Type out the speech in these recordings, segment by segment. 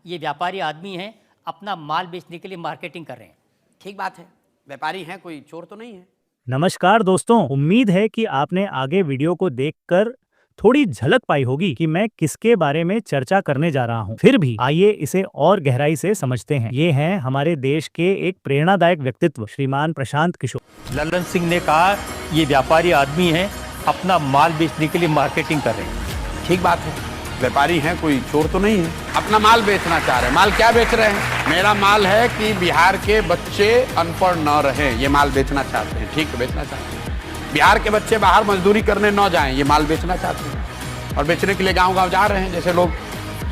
ये व्यापारी आदमी हैं, अपना माल बेचने के लिए मार्केटिंग कर रहे हैं। ठीक बात है, व्यापारी हैं, कोई चोर तो नहीं है। नमस्कार दोस्तों, उम्मीद है कि आपने आगे वीडियो को देखकर थोड़ी झलक पाई होगी कि मैं किसके बारे में चर्चा करने जा रहा हूं। फिर भी आइए इसे और गहराई से समझते हैं। ये हैं हमारे देश के एक प्रेरणादायक व्यक्तित्व श्रीमान प्रशांत किशोर। लल्लन सिंह ने कहा ये व्यापारी आदमी हैं, अपना माल बेचने के लिए मार्केटिंग कर रहे हैं। ठीक बात है, व्यापारी हैं, कोई चोर तो नहीं है। अपना माल बेचना चाह रहे हैं। माल क्या बेच रहे हैं? मेरा माल है कि बिहार के बच्चे अनपढ़ न रहें, ये माल बेचना चाहते हैं। ठीक है, बेचना चाहते हैं। बिहार के बच्चे बाहर मजदूरी करने न जाएं, ये माल बेचना चाहते हैं। और बेचने के लिए गांव-गांव जा रहे हैं। जैसे लोग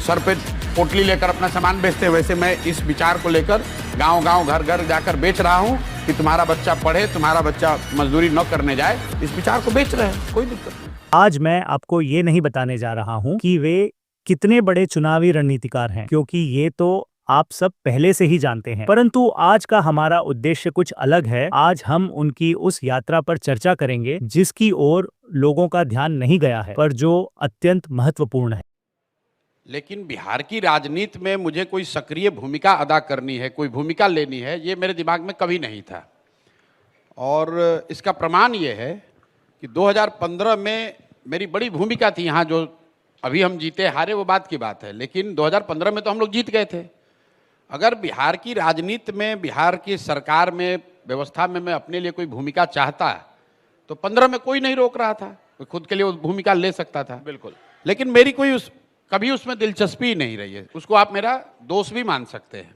सर पे पोटली लेकर अपना सामान बेचते हैं, वैसे मैं इस विचार को लेकर गांव-गांव, घर-घर जाकर बेच रहा हूं कि तुम्हारा बच्चा पढ़े, तुम्हारा बच्चा मजदूरी न करने जाए। इस विचार को बेच रहे हैं, कोई दिक्कत नहीं। आज मैं आपको ये नहीं बताने जा रहा हूँ कि वे कितने बड़े चुनावी रणनीतिकार हैं, क्योंकि ये तो आप सब पहले से ही जानते हैं। परंतु आज का हमारा उद्देश्य कुछ अलग है। आज हम उनकी उस यात्रा पर चर्चा करेंगे जिसकी ओर लोगों का ध्यान नहीं गया है, पर जो अत्यंत महत्वपूर्ण है। लेकिन बिहार की राजनीति में मुझे कोई सक्रिय भूमिका अदा करनी है, कोई भूमिका लेनी है, ये मेरे दिमाग में कभी नहीं था। और इसका प्रमाण ये है कि 2015 में मेरी बड़ी भूमिका थी यहाँ। जो अभी हम जीते हारे वो बात की बात है, लेकिन 2015 में तो हम लोग जीत गए थे। अगर बिहार की राजनीति में, बिहार की सरकार में, व्यवस्था में मैं अपने लिए कोई भूमिका चाहता तो 15 में कोई नहीं रोक रहा था। मैं खुद के लिए वो भूमिका ले सकता था, बिल्कुल। लेकिन मेरी कोई कभी उसमें दिलचस्पी नहीं रही है। उसको आप मेरा दोस्त भी मान सकते हैं।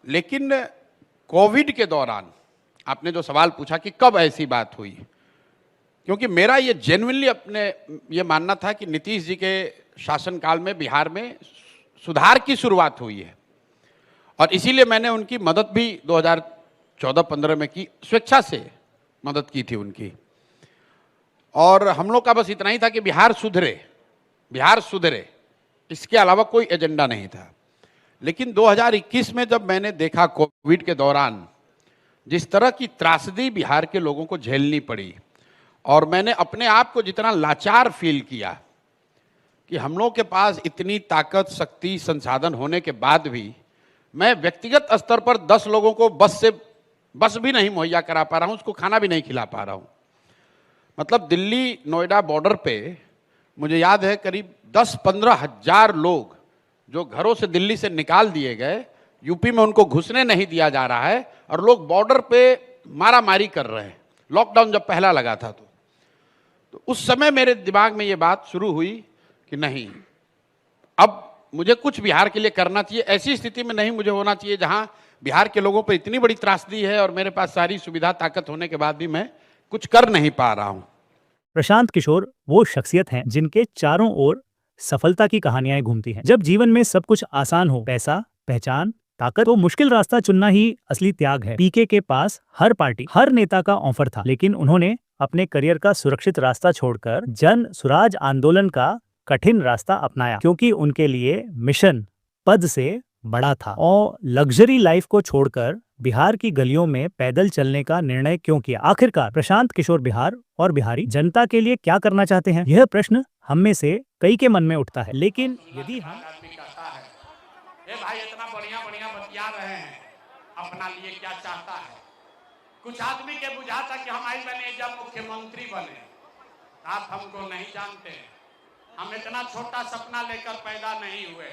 लेकिन कोविड के दौरान आपने जो सवाल पूछा कि कब ऐसी बात हुई, क्योंकि मेरा ये जेन्युइनली अपने ये मानना था कि नीतीश जी के शासनकाल में बिहार में सुधार की शुरुआत हुई है। और इसीलिए मैंने उनकी मदद भी 2014-15 में की, स्वेच्छा से मदद की थी उनकी। और हम लोग का बस इतना ही था कि बिहार सुधरे, बिहार सुधरे, इसके अलावा कोई एजेंडा नहीं था। लेकिन 2021 में जब मैंने देखा कोविड के दौरान जिस तरह की त्रासदी बिहार के लोगों को झेलनी पड़ी, और मैंने अपने आप को जितना लाचार फील किया कि हम लोग के पास इतनी ताकत, शक्ति, संसाधन होने के बाद भी मैं व्यक्तिगत स्तर पर 10 लोगों को बस भी नहीं मुहैया करा पा रहा हूँ, उसको खाना भी नहीं खिला पा रहा हूँ। मतलब दिल्ली नोएडा बॉर्डर पे मुझे याद है करीब 10-15 हज़ार लोग जो घरों से दिल्ली से निकाल दिए गए, यूपी में उनको घुसने नहीं दिया जा रहा है, और लोग बॉर्डर पे मारामारी कर रहे हैं। लॉकडाउन जब पहला लगा था तो उस समय मेरे दिमाग में ये बात शुरू हुई कि नहीं, अब मुझे कुछ बिहार के लिए करना चाहिए। ऐसी स्थिति में नहीं मुझे होना चाहिए जहां बिहार के लोगों पर इतनी बड़ी त्रासदी है और मेरे पास सारी सुविधा, ताकत होने के बाद भी मैं कुछ कर नहीं पा रहा हूं। प्रशांत किशोर वो शख्सियत हैं जिनके चारों ओर सफलता की कहानियां घूमती हैं। जब जीवन में सब कुछ आसान हो, पैसा, पहचान, ताकत, तो मुश्किल रास्ता चुनना ही असली त्याग है। पीके के पास हर पार्टी, हर नेता का ऑफर था, लेकिन उन्होंने अपने करियर का सुरक्षित रास्ता छोड़कर जन स्वराज आंदोलन का कठिन रास्ता अपनाया, क्योंकि उनके लिए मिशन पद से बड़ा था। और लग्जरी लाइफ को छोड़कर बिहार की गलियों में पैदल चलने का निर्णय क्यों किया? आखिरकार प्रशांत किशोर बिहार और बिहारी जनता के लिए क्या करना चाहते हैं? यह प्रश्न हम में से कई के मन में उठता है। लेकिन यदि हम भाई इतना बढ़िया बतिया रहे हैं, अपना लिए क्या चाहता है? कुछ आदमी के बुझाता कि हम आई बने जब मुख्यमंत्री बने, आप हमको नहीं जानते। हम इतना छोटा सपना लेकर पैदा नहीं हुए।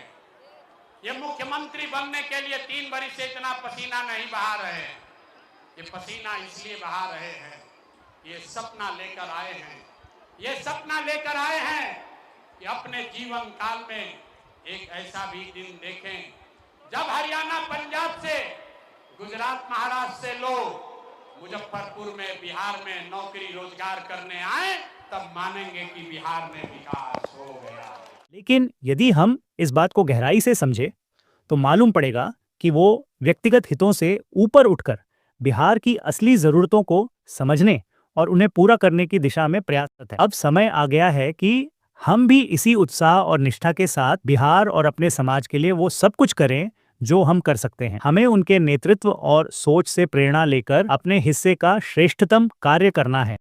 ये मुख्यमंत्री बनने के लिए 3 बरस से इतना पसीना नहीं बहा रहे हैं। ये पसीना इसलिए बहा रहे हैं, ये सपना लेकर आए हैं, ये सपना लेकर आए हैं कि अपने जीवन काल में एक ऐसा भी दिन देखें जब हरियाणा, पंजाब से, गुजरात, महाराष्ट्र से लोग मुजफ्फरपुर में, बिहार में नौकरी रोजगार करने आए, तब मानेंगे कि बिहार में विकास हो गया। लेकिन यदि हम इस बात को गहराई से समझे तो मालूम पड़ेगा कि वो व्यक्तिगत हितों से ऊपर उठकर बिहार की असली जरूरतों को समझने और उन्हें पूरा करने की दिशा में प्रयासरत है। अब समय आ गया है कि हम भी इसी उत्साह और निष्ठा के साथ बिहार और अपने समाज के लिए वो सब कुछ करें जो हम कर सकते हैं। हमें उनके नेतृत्व और सोच से प्रेरणा लेकर अपने हिस्से का श्रेष्ठतम कार्य करना है।